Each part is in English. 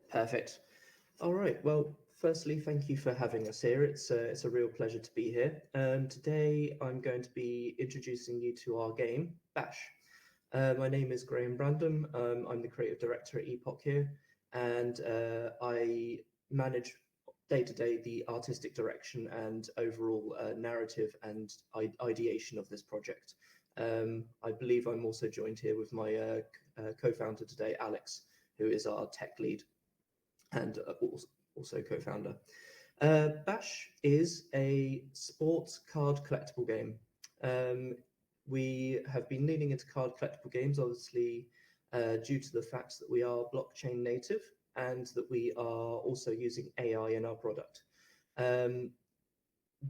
Perfect. All right. Well, firstly, thank you for having us here. It's a real pleasure to be here. Today, I'm going to be introducing you to our game, Bash. My name is Graeme Brandham. I'm the creative director at Epoch here, and I manage day-to-day the artistic direction and overall narrative and ideation of this project. I believe I'm also joined here with my co-founder today, Alex, who is our tech lead and also co-founder. Bash is a sports card collectible game. We have been leaning into card collectible games, obviously, due to the fact that we are blockchain native and that we are also using AI in our product. The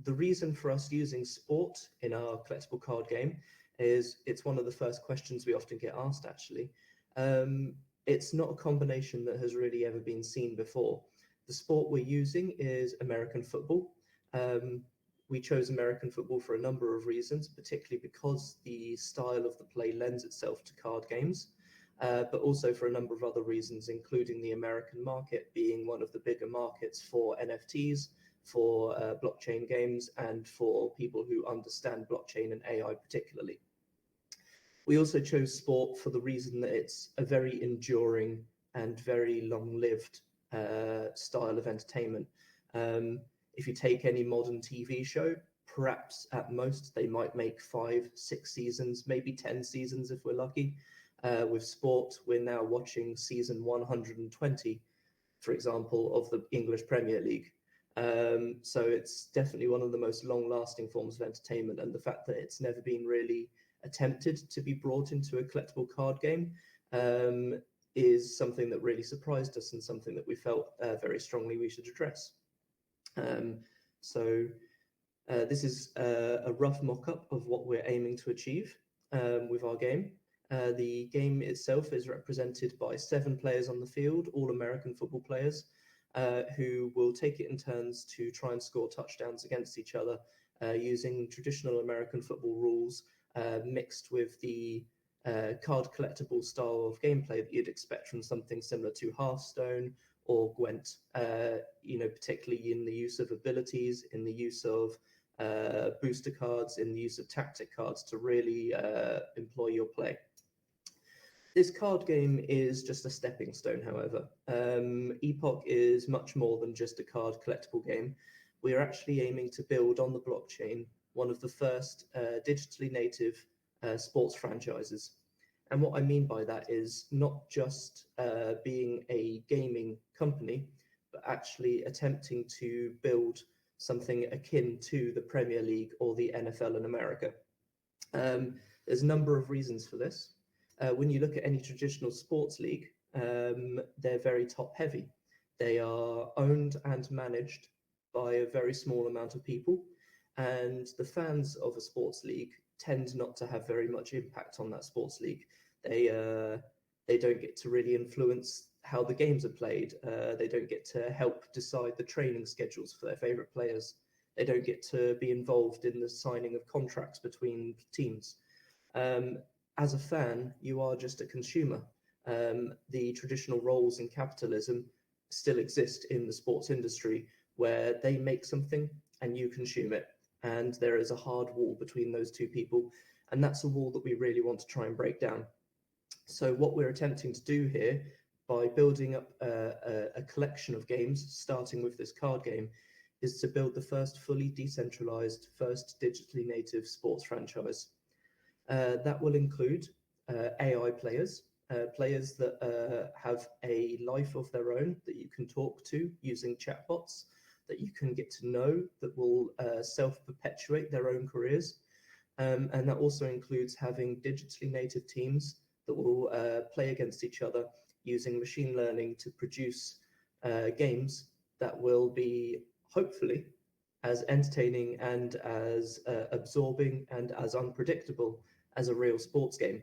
reason for us using sport in our collectible card game is it's one of the first questions we often get asked, actually. It's not a combination that has really ever been seen before. The sport we're using is American football. We chose American football for a number of reasons, particularly because the style of the play lends itself to card games, but also for a number of other reasons, including the American market being one of the bigger markets for NFTs, for blockchain games, and for people who understand blockchain and AI particularly. We also chose sport for the reason that it's a very enduring and very long-lived style of entertainment. If you take any modern TV show, perhaps at most they might make 5, 6 seasons, maybe 10 seasons if we're lucky. With sport, we're now watching season 120, for example, of the English Premier League. So it's definitely one of the most long-lasting forms of entertainment, and the fact that it's never been really attempted to be brought into a collectible card game is something that really surprised us and something that we felt very strongly we should address. This is a rough mock-up of what we're aiming to achieve with our game. The game itself is represented by 7 players on the field, all American football players, who will take it in turns to try and score touchdowns against each other using traditional American football rules mixed with the card collectible style of gameplay that you'd expect from something similar to Hearthstone or Gwent, particularly in the use of abilities, in the use of booster cards, in the use of tactic cards to really employ your play. This card game is just a stepping stone, however. Epoch is much more than just a card collectible game. We are actually aiming to build on the blockchain one of the first digitally native sports franchises. And what I mean by that is not just being a gaming company, but actually attempting to build something akin to the Premier League or the NFL in America. There's a number of reasons for this. When you look at any traditional sports league, they're very top heavy. They are owned and managed by a very small amount of people, and the fans of a sports league tend not to have very much impact on that sports league. They don't get to really influence how the games are played. They don't get to help decide the training schedules for their favorite players. They don't get to be involved in the signing of contracts between teams. As a fan, you are just a consumer. The traditional roles in capitalism still exist in the sports industry, where they make something and you consume it. And there is a hard wall between those two people. And that's a wall that we really want to try and break down. So what we're attempting to do here, by building up a collection of games, starting with this card game, is to build the first fully decentralized, first digitally native sports franchise. That will include AI players, players that have a life of their own that you can talk to using chatbots, that you can get to know, that will self-perpetuate their own careers. And that also includes having digitally native teams that will play against each other using machine learning to produce games that will be, hopefully, as entertaining and as absorbing and as unpredictable as a real sports game.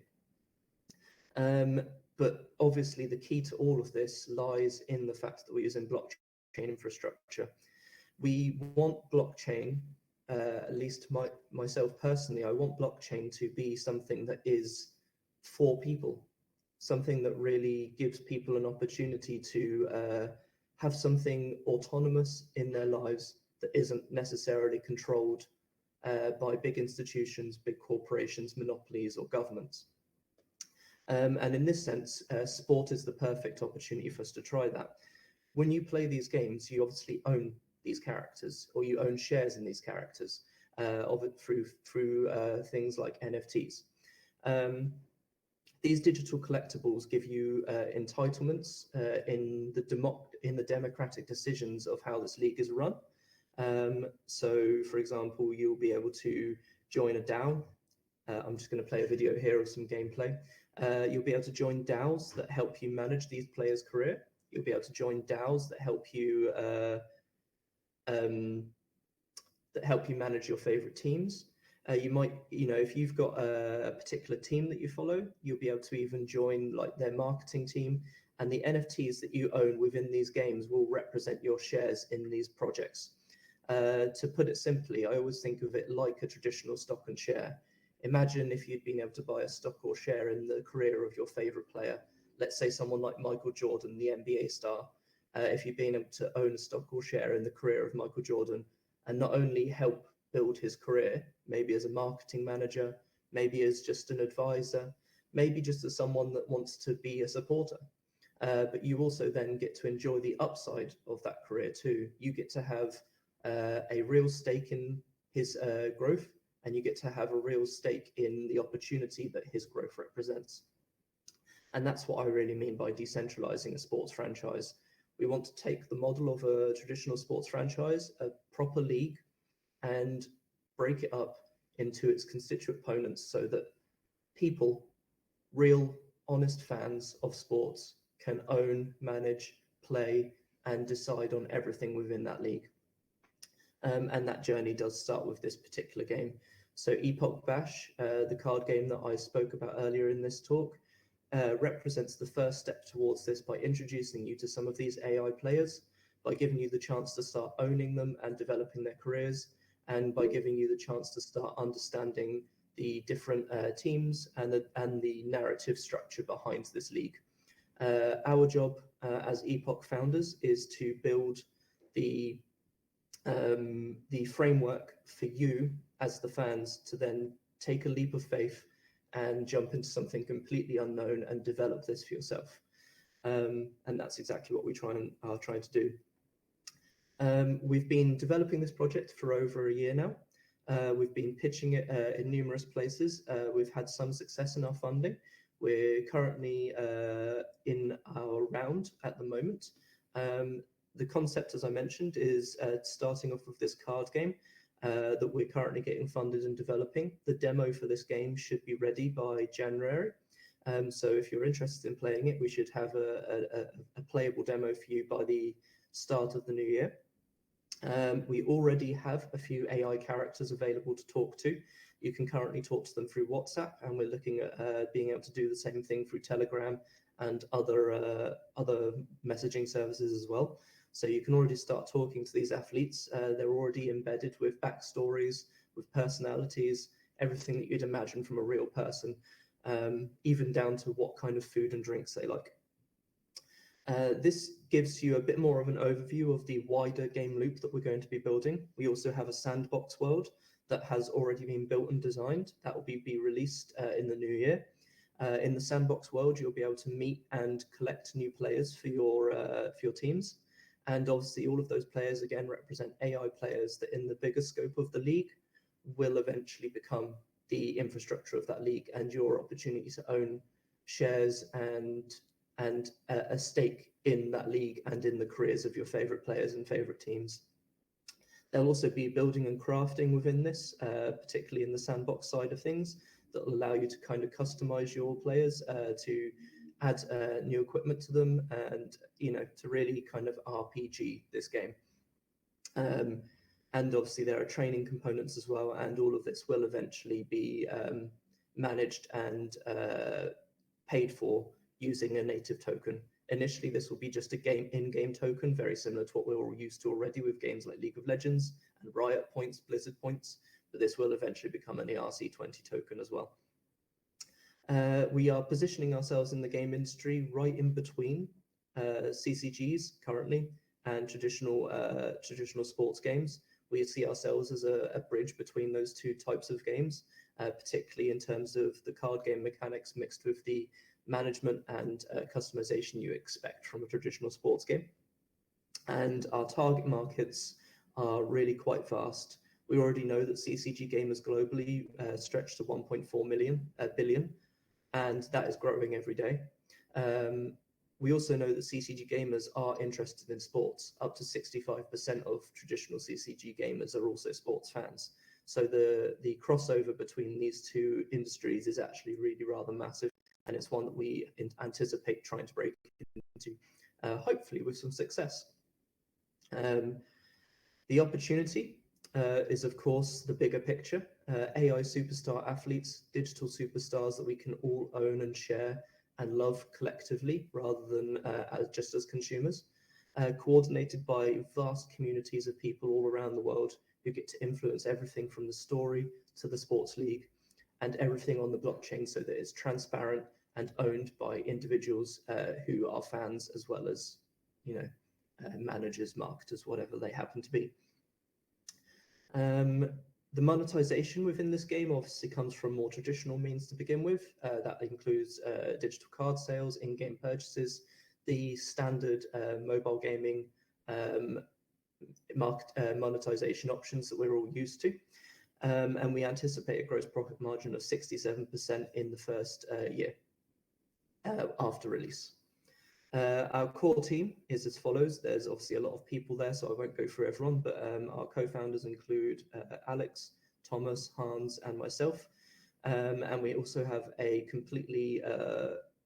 But obviously the key to all of this lies in the fact that we're using blockchain infrastructure. We want blockchain, at least myself personally, I want blockchain to be something that is for people. something that really gives people an opportunity to have something autonomous in their lives that isn't necessarily controlled by big institutions, big corporations, monopolies, or governments. And in this sense, sport is the perfect opportunity for us to try that. When you play these games, you obviously own these characters, or you own shares in these characters of it through things like NFTs. These digital collectibles give you entitlements in the democratic decisions of how this league is run. So, for example, you'll be able to join a DAO. I'm just going to play a video here of some gameplay. You'll be able to join DAOs that help you manage these players' career. You'll be able to join DAOs that help you manage your favorite teams. You might, if you've got a particular team that you follow, you'll be able to even join like their marketing team, and the NFTs that you own within these games will represent your shares in these projects. To put it simply, I always think of it like a traditional stock and share. Imagine if you'd been able to buy a stock or share in the career of your favorite player. Let's say someone like Michael Jordan, the NBA star. If you'd been able to own a stock or share in the career of Michael Jordan, and not only help build his career, maybe as a marketing manager, maybe as just an advisor, maybe just as someone that wants to be a supporter. But you also then get to enjoy the upside of that career too. You get to have a real stake in his growth, and you get to have a real stake in the opportunity that his growth represents. And that's what I really mean by decentralizing a sports franchise. We want to take the model of a traditional sports franchise, a proper league, and break it up into its constituent components so that people, real, honest fans of sports, can own, manage, play, and decide on everything within that league. And that journey does start with this particular game. So Epoch Bash, the card game that I spoke about earlier in this talk, represents the first step towards this by introducing you to some of these AI players, by giving you the chance to start owning them and developing their careers, and by giving you the chance to start understanding the different teams and the narrative structure behind this league. Our job as Epoch founders is to build the framework for you as the fans to then take a leap of faith and jump into something completely unknown and develop this for yourself. And that's exactly what we are trying to do. We've been developing this project for over a year now. We've been pitching it in numerous places. We've had some success in our funding. We're currently in our round at the moment. The concept, as I mentioned, is starting off with this card game that we're currently getting funded and developing. The demo for this game should be ready by January. So if you're interested in playing it, we should have a playable demo for you by the start of the new year. We already have a few AI characters available to talk to. You can currently talk to them through WhatsApp, and we're looking at being able to do the same thing through Telegram and other messaging services as well. So you can already start talking to these athletes. They're already embedded with backstories, with personalities, everything that you'd imagine from a real person, even down to what kind of food and drinks they like. This gives you a bit more of an overview of the wider game loop that we're going to be building. We also have a sandbox world that has already been built and designed. That will be released in the new year. In the sandbox world, you'll be able to meet and collect new players for your teams. And obviously all of those players, again, represent AI players that in the bigger scope of the league will eventually become the infrastructure of that league and your opportunity to own shares and a stake in that league and in the careers of your favorite players and favorite teams. There'll also be building and crafting within this, particularly in the sandbox side of things, that will allow you to kind of customize your players to add new equipment to them and, to really kind of RPG this game. And obviously there are training components as well, and all of this will eventually be managed and paid for using a native token. Initially, this will be just a in-game token, very similar to what we're all used to already with games like League of Legends and Riot Points, Blizzard Points, but this will eventually become an ERC20 token as well. We are positioning ourselves in the game industry right in between CCGs currently and traditional sports games. We see ourselves as a bridge between those two types of games, particularly in terms of the card game mechanics mixed with the management and customization you expect from a traditional sports game. And our target markets are really quite vast. We already know that CCG gamers globally stretch to 1.4 billion, and that is growing every day. We also know that CCG gamers are interested in sports. Up to 65% of traditional CCG gamers are also sports fans. So the crossover between these two industries is actually really rather massive, and it's one that we anticipate trying to break into, hopefully with some success. The opportunity is, of course, the bigger picture. AI superstar athletes, digital superstars that we can all own and share and love collectively rather than just as consumers, coordinated by vast communities of people all around the world who get to influence everything from the story to the sports league and everything on the blockchain so that it's transparent and owned by individuals who are fans as well as, managers, marketers, whatever they happen to be. The monetization within this game obviously comes from more traditional means to begin with. That includes digital card sales, in-game purchases, the standard mobile gaming monetization options that we're all used to. And we anticipate a gross profit margin of 67% in the first year after release. Our core team is as follows. There's obviously a lot of people there, so I won't go through everyone, but our co-founders include Alex, Thomas, Hans, and myself. And we also have a completely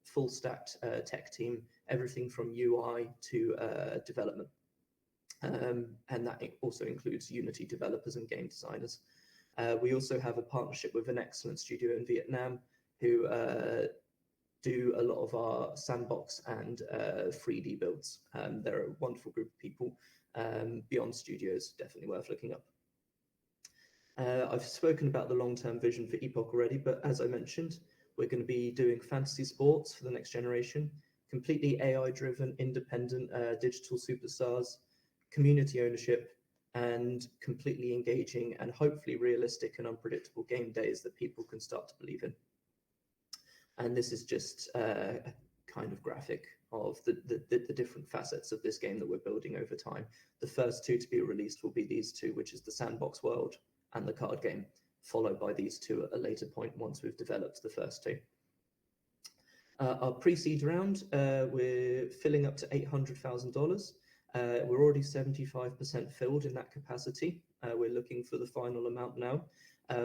full stacked tech team, everything from UI to development. And that also includes Unity developers and game designers. We also have a partnership with an excellent studio in Vietnam who do a lot of our sandbox and 3D builds. They're a wonderful group of people. Beyond Studios, definitely worth looking up. I've spoken about the long-term vision for Epoch already, but as I mentioned, we're going to be doing fantasy sports for the next generation, completely AI-driven, independent digital superstars, community ownership, and completely engaging and hopefully realistic and unpredictable game days that people can start to believe in. And this is just a kind of graphic of the different facets of this game that we're building over time. The first two to be released will be these two, which is the sandbox world and the card game, followed by these two at a later point once we've developed the first two. Our pre-seed round, we're filling up to $800,000. We're already 75% filled in that capacity. We're looking for the final amount now.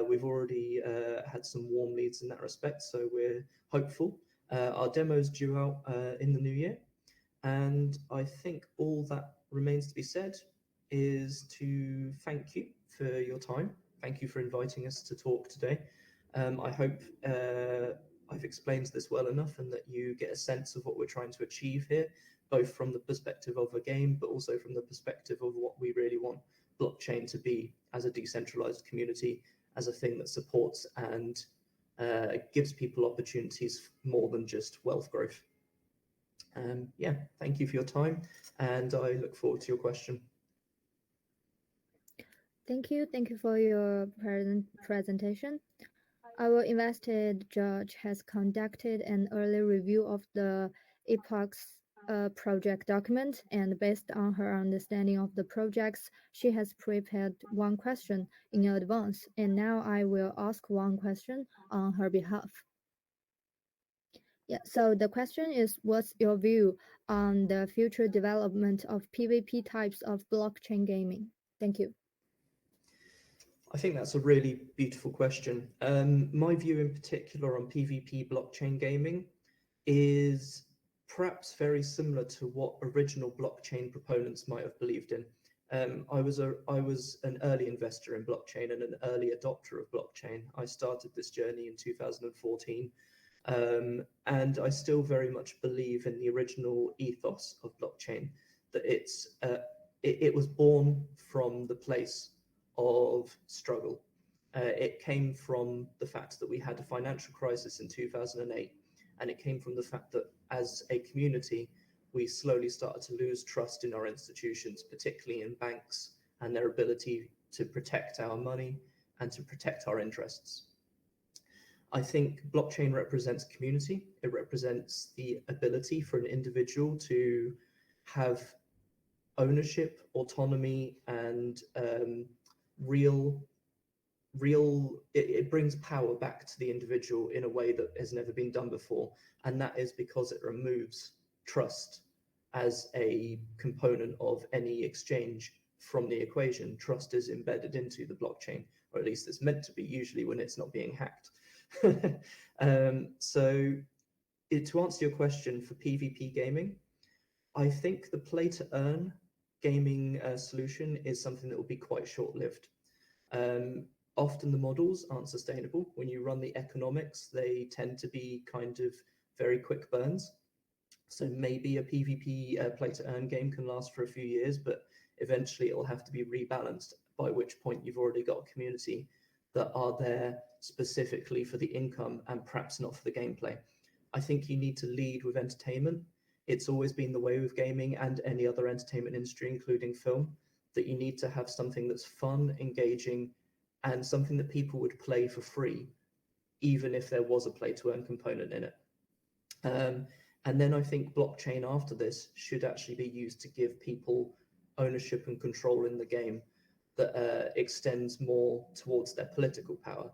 We've already had some warm leads in that respect, so we're hopeful. Our demo's due out in the new year, and I think all that remains to be said is to thank you for your time. Thank you for inviting us to talk today. I hope I've explained this well enough and that you get a sense of what we're trying to achieve here, both from the perspective of a game, but also from the perspective of what we really want blockchain to be as a decentralized community, as a thing that supports and gives people opportunities more than just wealth growth. Yeah, thank you for your time, and I look forward to your question. Thank you for your presentation. Our invested judge has conducted an early review of the Epoch's project document, and based on her understanding of the projects, she has prepared one question in advance, and now I will ask one question on her behalf. Yeah, so the question is, what's your view on the future development of PvP types of blockchain gaming? Thank you. I think that's a really beautiful question. My view in particular on PvP blockchain gaming is perhaps very similar to what original blockchain proponents might have believed in. I was an early investor in blockchain and an early adopter of blockchain. I started this journey in 2014, and I still very much believe in the original ethos of blockchain, that it was born from the place of struggle. It came from the fact that we had a financial crisis in 2008, and it came from the fact that as a community, we slowly started to lose trust in our institutions, particularly in banks and their ability to protect our money and to protect our interests. I think blockchain represents community. It represents the ability for an individual to have ownership, autonomy, and it brings power back to the individual in a way that has never been done before. And that is because it removes trust as a component of any exchange from the equation. Trust is embedded into the blockchain, or at least it's meant to be, usually when it's not being hacked. So to answer your question, for PvP gaming, I think the play to earn gaming solution is something that will be quite short-lived. Often the models aren't sustainable. When you run the economics, they tend to be kind of very quick burns. So maybe a PvP play to earn game can last for a few years, but eventually it'll have to be rebalanced, by which point you've already got a community that are there specifically for the income and perhaps not for the gameplay. I think you need to lead with entertainment. It's always been the way with gaming and any other entertainment industry, including film, that you need to have something that's fun, engaging, and something that people would play for free, even if there was a play to earn component in it. And then I think blockchain after this should actually be used to give people ownership and control in the game that extends more towards their political power,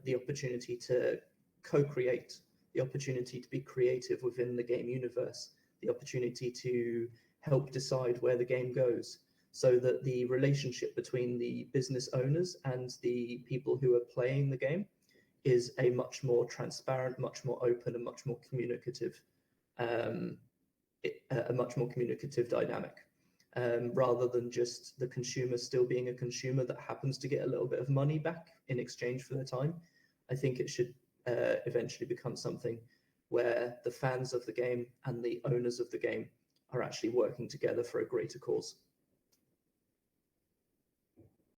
the opportunity to co-create, the opportunity to be creative within the game universe, the opportunity to help decide where the game goes, so that the relationship between the business owners and the people who are playing the game is a much more transparent, much more open, and much more communicative, a much more communicative dynamic. Rather than just the consumer still being a consumer that happens to get a little bit of money back in exchange for their time. I think it should eventually become something where the fans of the game and the owners of the game are actually working together for a greater cause.